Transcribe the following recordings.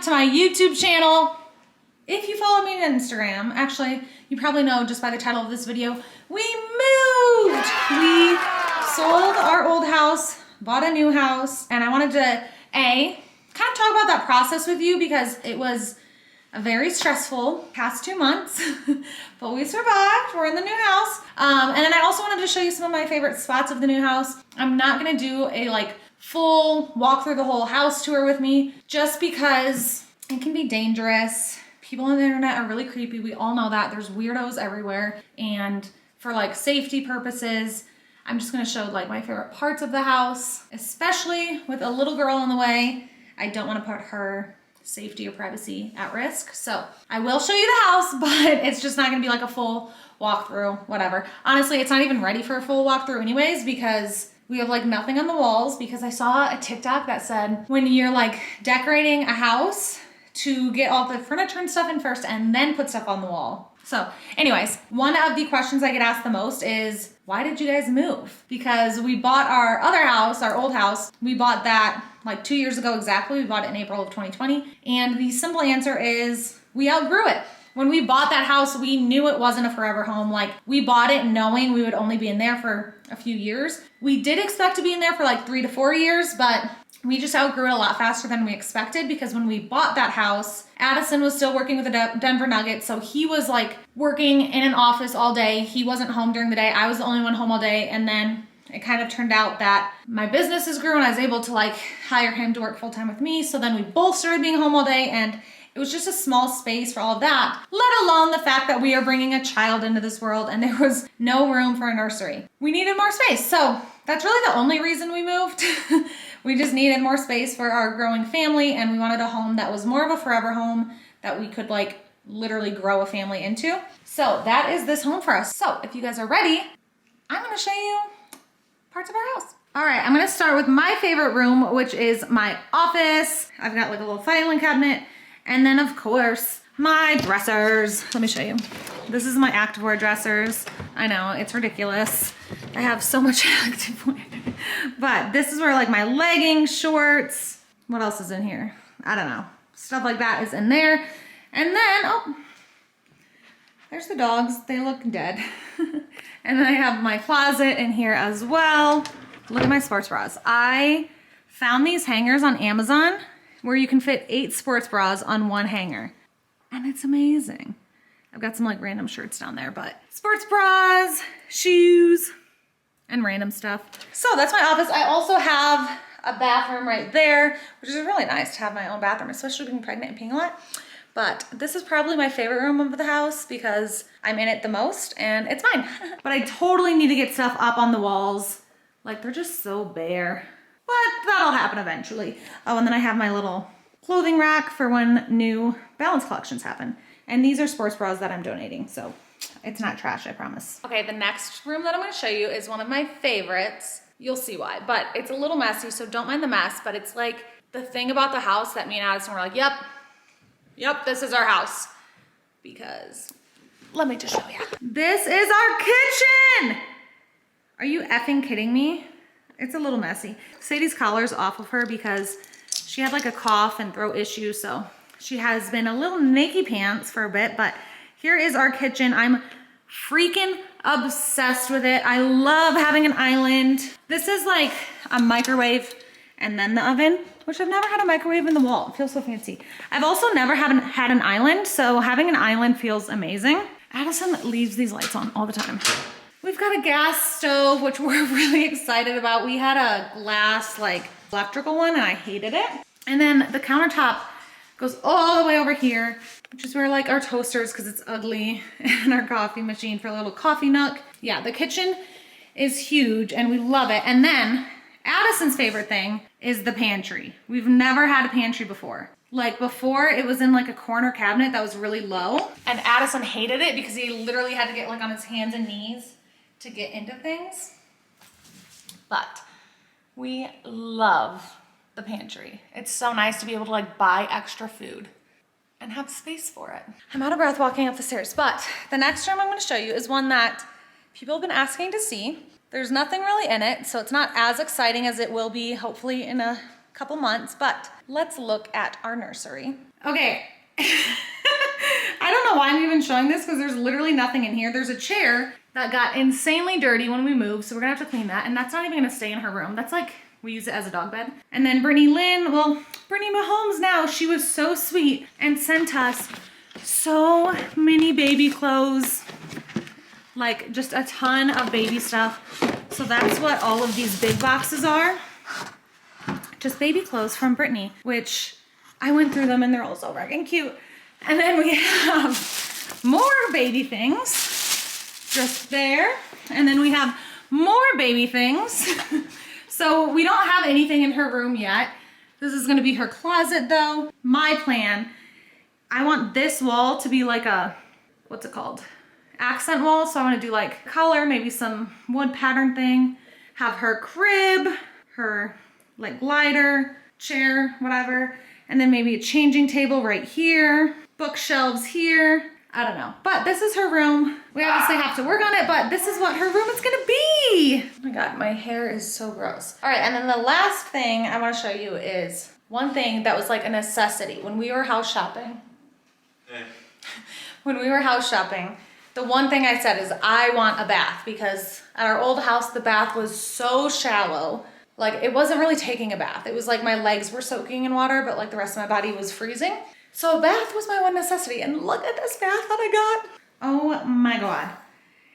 back to my YouTube channel. If you follow me on Instagram, actually, you probably know just by the title of this video, we moved. We sold our old house, bought a new house, and I wanted to, kind of talk about that process with you because it was a very stressful past 2 months, but we survived. We're in the new house. And then I also wanted to show you some of my favorite spots of the new house. I'm not gonna do a full walk through the whole house tour with me just because it can be dangerous. People on the internet are really creepy. We all know that. There's weirdos everywhere. And for safety purposes, I'm just gonna show my favorite parts of the house, especially with a little girl in the way. I don't wanna put her safety or privacy at risk. So I will show you the house, but it's just not gonna be a full walkthrough, whatever. Honestly, it's not even ready for a full walkthrough anyways because we have nothing on the walls because I saw a TikTok that said when you're decorating a house to get all the furniture and stuff in first and then put stuff on the wall. So anyways, one of the questions I get asked the most is, why did you guys move? Because we bought our other house, our old house, we bought that 2 years ago exactly. We bought it in April of 2020. And the simple answer is we outgrew it. When we bought that house, we knew it wasn't a forever home. We bought it knowing we would only be in there for a few years. We did expect to be in there for 3 to 4 years, but we just outgrew it a lot faster than we expected because when we bought that house, Addison was still working with the Denver Nuggets. So he was working in an office all day. He wasn't home during the day. I was the only one home all day. And then it kind of turned out that my businesses grew and I was able to hire him to work full time with me. So then we both started being home all day and it was just a small space for all of that, let alone the fact that we are bringing a child into this world and there was no room for a nursery. We needed more space. So that's really the only reason we moved. We just needed more space for our growing family and we wanted a home that was more of a forever home that we could literally grow a family into. So that is this home for us. So if you guys are ready, I'm gonna show you parts of our house. All right, I'm gonna start with my favorite room, which is my office. I've got a little filing cabinet. And then of course, my dressers. Let me show you. This is my activewear dressers. I know, it's ridiculous. I have so much activewear. But this is where my leggings, shorts, what else is in here? I don't know. Stuff like that is in there. And then, oh, there's the dogs. They look dead. And then I have my closet in here as well. Look at my sports bras. I found these hangers on Amazon where you can fit 8 sports bras on one hanger. And it's amazing. I've got some random shirts down there, but sports bras, shoes, and random stuff. So that's my office. I also have a bathroom right there, which is really nice to have my own bathroom, especially being pregnant and peeing a lot. But this is probably my favorite room of the house because I'm in it the most and it's mine. But I totally need to get stuff up on the walls. They're just so bare. But that'll happen eventually. Oh, and then I have my little clothing rack for when new Balance collections happen. And these are sports bras that I'm donating, so it's not trash, I promise. Okay, the next room that I'm gonna show you is one of my favorites. You'll see why, but it's a little messy, so don't mind the mess, but it's the thing about the house that me and Addison were yep, this is our house. Because, let me just show you. This is our kitchen! Are you effing kidding me? It's a little messy. Sadie's collar's off of her because she had a cough and throat issue, so she has been a little naked pants for a bit, but here is our kitchen. I'm freaking obsessed with it. I love having an island. This is a microwave and then the oven, which I've never had a microwave in the wall. It feels so fancy. I've also never had an island, so having an island feels amazing. Addison leaves these lights on all the time. We've got a gas stove, which we're really excited about. We had a glass, electrical one, and I hated it. And then the countertop goes all the way over here, which is where our toasters, because it's ugly, and our coffee machine for a little coffee nook. Yeah, the kitchen is huge, and we love it. And then Addison's favorite thing is the pantry. We've never had a pantry before. Before, it was in a corner cabinet that was really low, and Addison hated it because he literally had to get on his hands and knees to get into things. But we love the pantry. It's so nice to be able to buy extra food and have space for it. I'm out of breath walking up the stairs, but the next room I'm gonna show you is one that people have been asking to see. There's nothing really in it, so it's not as exciting as it will be hopefully in a couple months, but let's look at our nursery. Okay. I don't know why I'm even showing this because there's literally nothing in here. There's a chair that got insanely dirty when we moved, so we're gonna have to clean that. And that's not even gonna stay in her room. That's like, we use it as a dog bed. And then Brittany Lynn, well, Brittany Mahomes now, she was so sweet and sent us so many baby clothes, like just a ton of baby stuff. So that's what all of these big boxes are. Just baby clothes from Brittany, which I went through them and they're all so freaking cute. And then we have more baby things just there. And then we have more baby things. So we don't have anything in her room yet. This is gonna be her closet though. My plan, I want this wall to be like a, what's it called? Accent wall. So I wanna do like color, maybe some wood pattern thing. Have her crib, her like glider, chair, whatever. And then maybe a changing table right here, bookshelves here. I don't know, but this is her room. We obviously have to work on it, but this is what her room is gonna be. Oh my God, my hair is so gross. All right, and then the last thing I wanna show you is one thing that was like a necessity. When we were house shopping, the one thing I said is I want a bath because at our old house, the bath was so shallow. Like it wasn't really taking a bath. It was like my legs were soaking in water, but like the rest of my body was freezing. So a bath was my one necessity. And look at this bath that I got. Oh my God.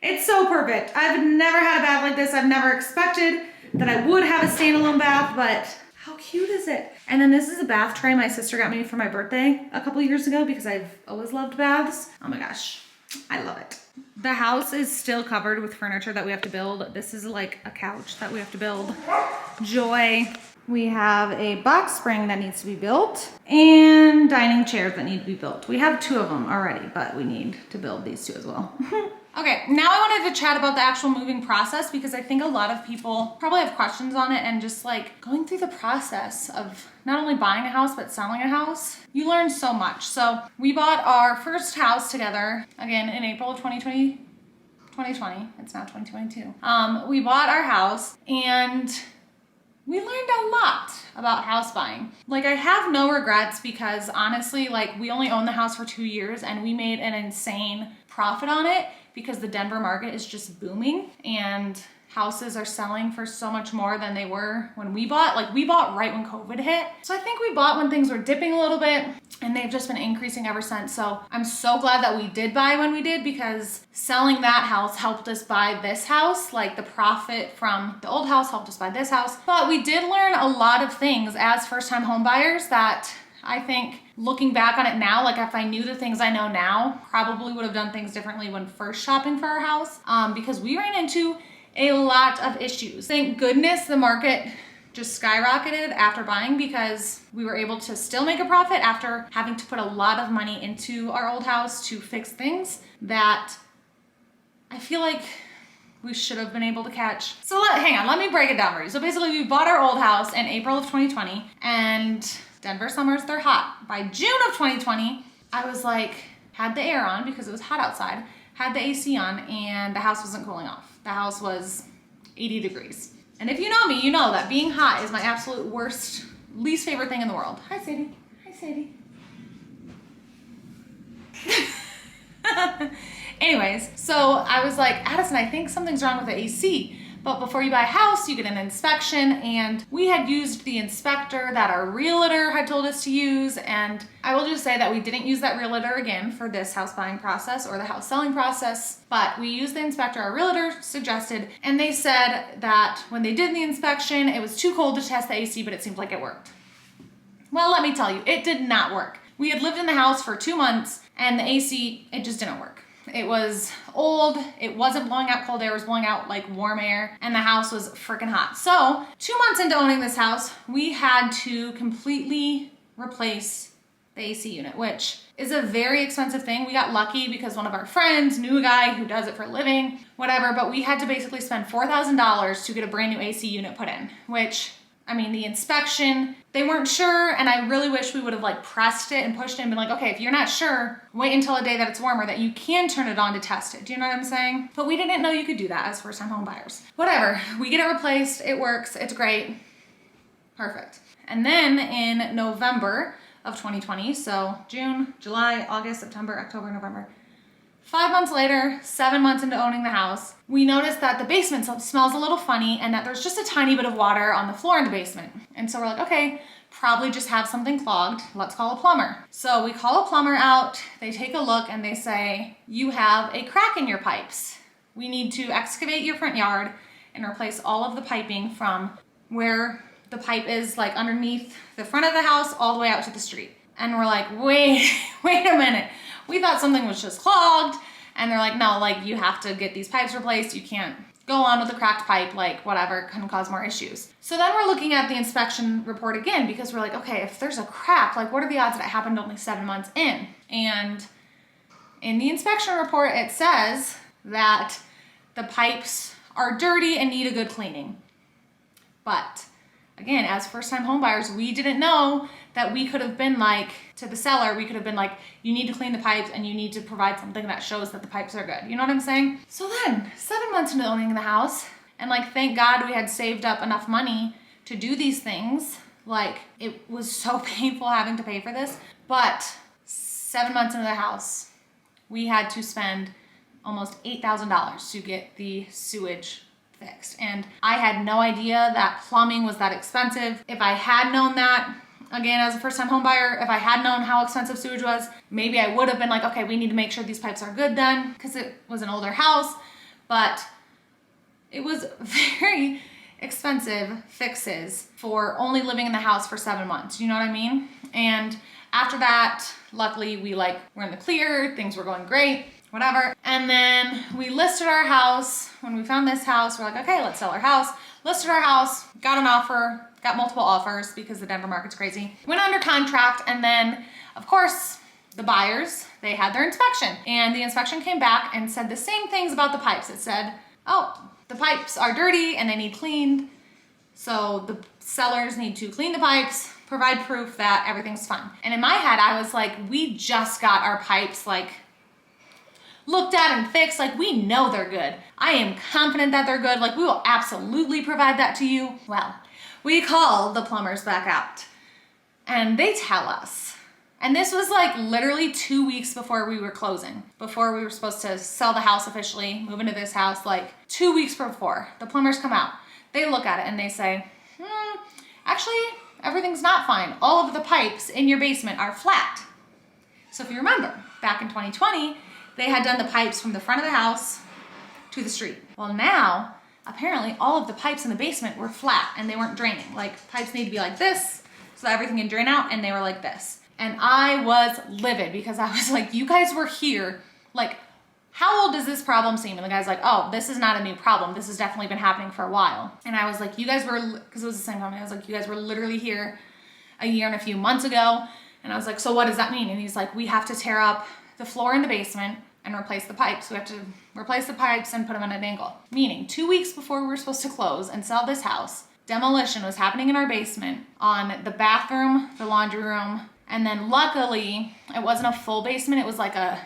It's so perfect. I've never had a bath like this. I've never expected that I would have a standalone bath, but how cute is it? And then this is a bath tray my sister got me for my birthday a couple years ago because I've always loved baths. Oh my gosh, I love it. The house is still covered with furniture that we have to build. This is like a couch that we have to build. Joy. We have a box spring that needs to be built and dining chairs that need to be built. We have 2 of them already, but we need to build these 2 as well. Okay, now I wanted to chat about the actual moving process because I think a lot of people probably have questions on it and just like going through the process of not only buying a house, but selling a house. You learn so much. So we bought our first house together, again, in April of 2020. It's now 2022. We bought our house and we learned a lot about house buying. Like I have no regrets because honestly, like we only owned the house for 2 years and we made an insane profit on it because the Denver market is just booming and houses are selling for so much more than they were when we bought. Like we bought right when COVID hit. So I think we bought when things were dipping a little bit and they've just been increasing ever since. So I'm so glad that we did buy when we did because selling that house helped us buy this house. Like the profit from the old house helped us buy this house. But we did learn a lot of things as first-time home buyers that I think looking back on it now, like if I knew the things I know now, probably would have done things differently when first shopping for our house because we ran into a lot of issues. Thank goodness the market just skyrocketed after buying because we were able to still make a profit after having to put a lot of money into our old house to fix things that I feel like we should have been able to catch. So hang on, let me break it down for you. So basically we bought our old house in April of 2020 and Denver summers, they're hot. By June of 2020, I was like, had the air on because it was hot outside, had the AC on and the house wasn't cooling off. The house was 80 degrees. And if you know me, you know that being hot is my absolute worst, least favorite thing in the world. Hi, Sadie. Hi, Sadie. Anyways, so I was like, Addison, I think something's wrong with the AC. But before you buy a house, you get an inspection, and we had used the inspector that our realtor had told us to use, and I will just say that we didn't use that realtor again for this house buying process or the house selling process, but we used the inspector our realtor suggested, and they said that when they did the inspection, it was too cold to test the AC, but it seemed like it worked. Well, let me tell you, it did not work. We had lived in the house for 2 months, and the AC, it just didn't work. It was old, it wasn't blowing out cold air, it was blowing out like warm air, and the house was freaking hot. So 2 months into owning this house, we had to completely replace the AC unit, which is a very expensive thing. We got lucky because one of our friends knew a guy who does it for a living, whatever, but we had to basically spend $4,000 to get a brand new AC unit put in, which, I mean, the inspection, they weren't sure, and I really wish we would have like pressed it and pushed it and been like, okay, if you're not sure, wait until a day that it's warmer that you can turn it on to test it. Do you know what I'm saying? But we didn't know you could do that as first-time home buyers. Whatever, we get it replaced, it works, it's great, perfect. And then in November of 2020. So June, July, August, September, October, November. 5 months later, 7 months into owning the house, we noticed that the basement smells a little funny and that there's just a tiny bit of water on the floor in the basement. And so we're like, okay, probably just have something clogged. Let's call a plumber. So we call a plumber out, they take a look and they say, you have a crack in your pipes. We need to excavate your front yard and replace all of the piping from where the pipe is like underneath the front of the house all the way out to the street. And we're like, wait a minute. We thought something was just clogged. And they're like, no, like you have to get these pipes replaced. You can't go on with the cracked pipe, like whatever, can cause more issues. So then we're looking at the inspection report again because we're like, okay, if there's a crack, like what are the odds that it happened only 7 months in? And in the inspection report, it says that the pipes are dirty and need a good cleaning. But again, as first-time home buyers, we didn't know that we could have been like, to the seller, we could have been like, you need to clean the pipes and you need to provide something that shows that the pipes are good. You know what I'm saying? So then, 7 months into owning the house, and like, thank God we had saved up enough money to do these things. Like, it was so painful having to pay for this, but 7 months into the house, we had to spend almost $8,000 to get the sewage fixed. And I had no idea that plumbing was that expensive. If I had known that, again, as a first-time home buyer, if I had known how expensive sewage was, maybe I would have been like, okay, we need to make sure these pipes are good then, because it was an older house. But it was very expensive fixes for only living in the house for 7 months. You know what I mean? And after that, luckily we're in the clear, things were going great, whatever. And then we listed our house. When we found this house, we're like, okay, let's sell our house. Listed our house, got an offer, got multiple offers because the Denver market's crazy. Went under contract, and then of course the buyers, they had their inspection, and the inspection came back and said the same things about the pipes. It said, oh, the pipes are dirty and they need cleaned. So the sellers need to clean the pipes, provide proof that everything's fine. And in my head, I was like, we just got our pipes like looked at and fixed. Like, we know they're good. I am confident that they're good. Like, we will absolutely provide that to you. Well, we call the plumbers back out and they tell us, and this was like literally 2 weeks before we were closing, before we were supposed to sell the house officially, move into this house, like 2 weeks before, the plumbers come out. They look at it and they say, actually, everything's not fine. All of the pipes in your basement are flat. So if you remember, back in 2020, they had done the pipes from the front of the house to the street. Well, now, apparently all of the pipes in the basement were flat and they weren't draining. Like, pipes need to be like this so that everything can drain out, and they were like this. And I was livid because I was like, you guys were here. Like, how old does this problem seem? And the guy's like, oh, this is not a new problem. This has definitely been happening for a while. And I was like, you guys were, because it was the same company. I was like, you guys were literally here a year and a few months ago. And I was like, so what does that mean? And he's like, we have to tear up the floor in the basement and replace the pipes. We have to replace the pipes and put them at an angle. Meaning 2 weeks before we were supposed to close and sell this house, demolition was happening in our basement on the bathroom, the laundry room, and then luckily it wasn't a full basement. It was like a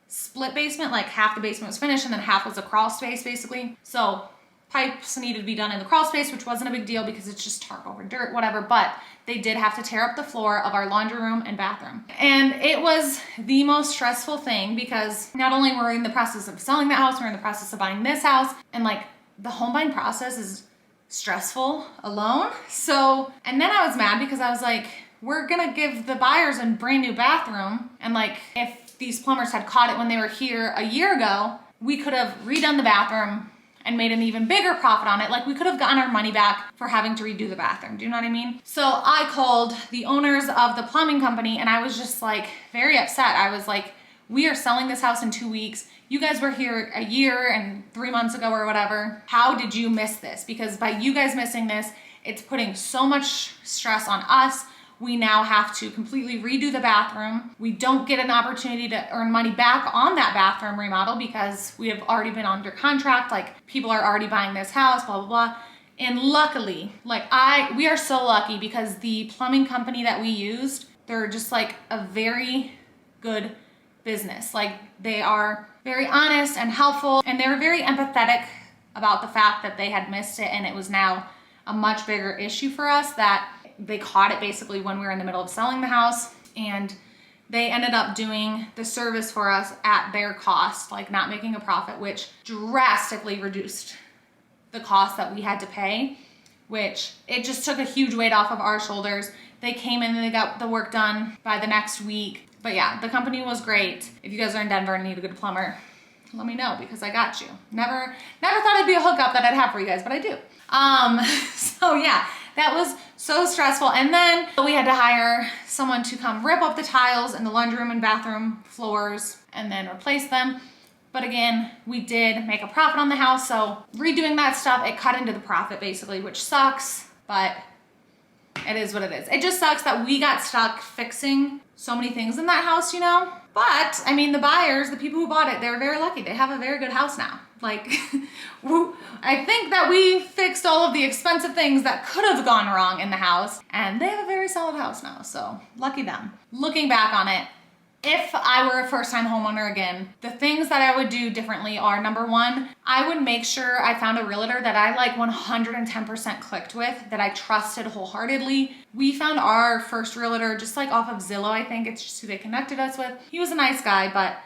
split basement, like half the basement was finished and then half was a crawl space basically. So pipes needed to be done in the crawl space, which wasn't a big deal because it's just tarp over dirt, whatever, but they did have to tear up the floor of our laundry room and bathroom. And it was the most stressful thing because not only were we in the process of selling that house, we're in the process of buying this house, and like the home buying process is stressful alone. So, and then I was mad because I was like, we're gonna give the buyers a brand new bathroom, and like if these plumbers had caught it when they were here a year ago, we could have redone the bathroom and made an even bigger profit on it. Like, we could have gotten our money back for having to redo the bathroom. Do you know what I mean? So I called the owners of the plumbing company and I was just like very upset. I was like, we are selling this house in 2 weeks. You guys were here a year and 3 months ago or whatever. How did you miss this? Because by you guys missing this, it's putting so much stress on us. We now have to completely redo the bathroom. We don't get an opportunity to earn money back on that bathroom remodel because we have already been under contract. Like, people are already buying this house, blah, blah, blah. And luckily, like we are so lucky because the plumbing company that we used, they're just like a very good business. Like, they are very honest and helpful, and they were very empathetic about the fact that they had missed it and it was now a much bigger issue for us, that they caught it basically when we were in the middle of selling the house. and they ended up doing the service for us at their cost, like not making a profit, which drastically reduced the cost that we had to pay, which it just took a huge weight off of our shoulders. They came in and they got the work done by the next week. But yeah, the company was great. If you guys are in Denver and need a good plumber, let me know because I got you. Never thought it'd be a hookup that I'd have for you guys, but I do. So yeah, that was so stressful. And then we had to hire someone to come rip up the tiles in the laundry room and bathroom floors and then replace them. But again, we did make a profit on the house. So redoing that stuff, it cut into the profit basically, which sucks, but it is what it is. It just sucks that we got stuck fixing so many things in that house, you know? But I mean, the buyers, the people who bought it, they're very lucky. They have a very good house now. Like, I think that we fixed all of the expensive things that could have gone wrong in the house, and they have a very solid house now, so lucky them. Looking back on it, if I were a first-time homeowner again, the things that I would do differently are, number one, I would make sure I found a realtor that I like 110% clicked with, that I trusted wholeheartedly. We found our first realtor just like off of Zillow, I think. It's just who they connected us with. He was a nice guy, but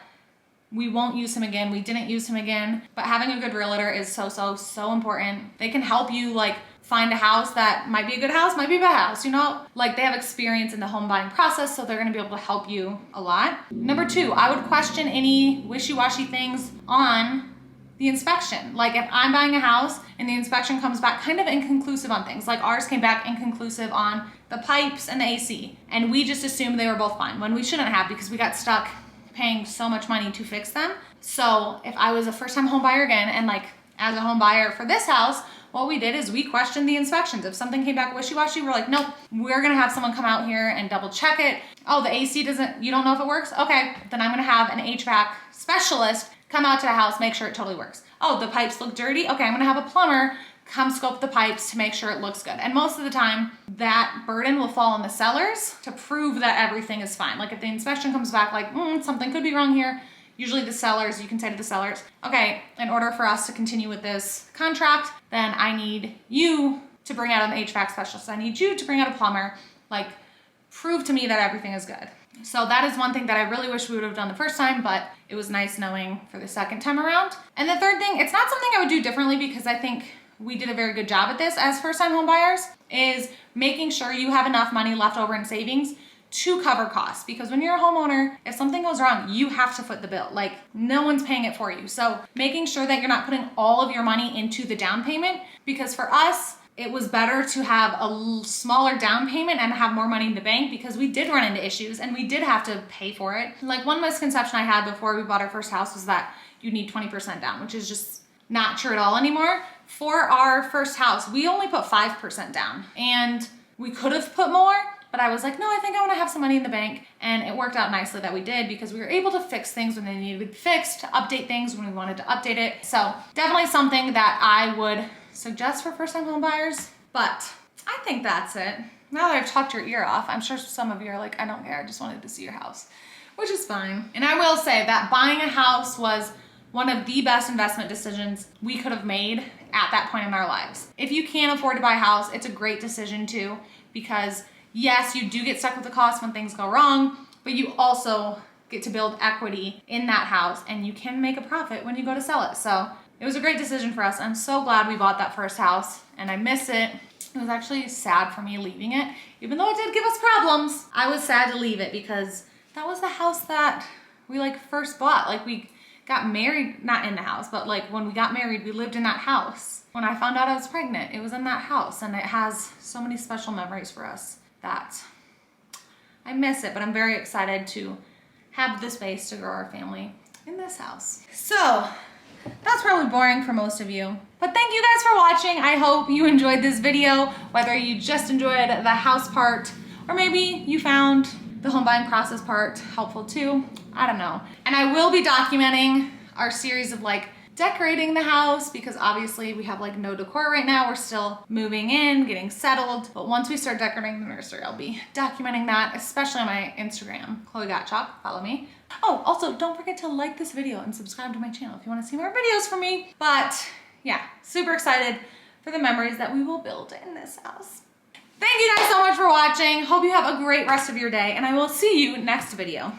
we won't use him again. We didn't use him again. But having a good realtor is so important. They can help you like find a house that might be a good house, might be a bad house, you know? Like they have experience in the home buying process, so they're gonna be able to help you a lot. Number two, I would question any wishy-washy things on the inspection. Like if I'm buying a house and the inspection comes back kind of inconclusive on things, like ours came back inconclusive on the pipes and the AC, and we just assumed they were both fine when we shouldn't have because we got stuck paying so much money to fix them. So if I was a first-time home buyer again, and like as a home buyer for this house, what we did is we questioned the inspections. If something came back wishy-washy, we're like, nope, we're gonna have someone come out here and double check it. Oh, the AC doesn't, you don't know if it works? Okay, then I'm gonna have an HVAC specialist come out to the house, make sure it totally works. Oh, the pipes look dirty? Okay, I'm gonna have a plumber come scope the pipes to make sure it looks good. And most of the time, that burden will fall on the sellers to prove that everything is fine. Like if the inspection comes back like, something could be wrong here, usually the sellers, you can say to the sellers, okay, in order for us to continue with this contract, then I need you to bring out an HVAC specialist. I need you to bring out a plumber, like prove to me that everything is good. So that is one thing that I really wish we would have done the first time, but it was nice knowing for the second time around. And the third thing, it's not something I would do differently because I think we did a very good job at this as first-time home buyers, is making sure you have enough money left over in savings to cover costs. Because when you're a homeowner, if something goes wrong, you have to foot the bill. Like no one's paying it for you. So making sure that you're not putting all of your money into the down payment, because for us, it was better to have a smaller down payment and have more money in the bank because we did run into issues and we did have to pay for it. Like one misconception I had before we bought our first house was that you need 20% down, which is just not true at all anymore. For our first house, we only put 5% down and we could have put more, but I was like, no, I think I want to have some money in the bank. And it worked out nicely that we did because we were able to fix things when they needed to be fixed, to update things when we wanted to update it. So definitely something that I would suggest for first-time home buyers, but I think that's it. Now that I've talked your ear off, I'm sure some of you are like, I don't care, I just wanted to see your house, which is fine. And I will say that buying a house was one of the best investment decisions we could have made at that point in our lives. If you can't afford to buy a house, it's a great decision too, because yes, you do get stuck with the cost when things go wrong, but you also get to build equity in that house and you can make a profit when you go to sell it. So it was a great decision for us. I'm so glad we bought that first house and I miss it. It was actually sad for me leaving it. Even though it did give us problems, I was sad to leave it because that was the house that we like first bought. Like we got married, not in the house, but like when we got married, we lived in that house. When I found out I was pregnant, it was in that house and it has so many special memories for us that I miss it, but I'm very excited to have the space to grow our family in this house. So that's probably boring for most of you, but thank you guys for watching. I hope you enjoyed this video, whether you just enjoyed the house part or maybe you found the home buying process part helpful too. I don't know. And I will be documenting our series of like decorating the house because obviously we have like no decor right now. We're still moving in, getting settled. But once we start decorating the nursery, I'll be documenting that, especially on my Instagram, Chloe Got Chalk, follow me. Oh, also don't forget to like this video and subscribe to my channel if you want to see more videos from me. But yeah, super excited for the memories that we will build in this house. Thank you guys so much for watching. Hope you have a great rest of your day, and I will see you next video.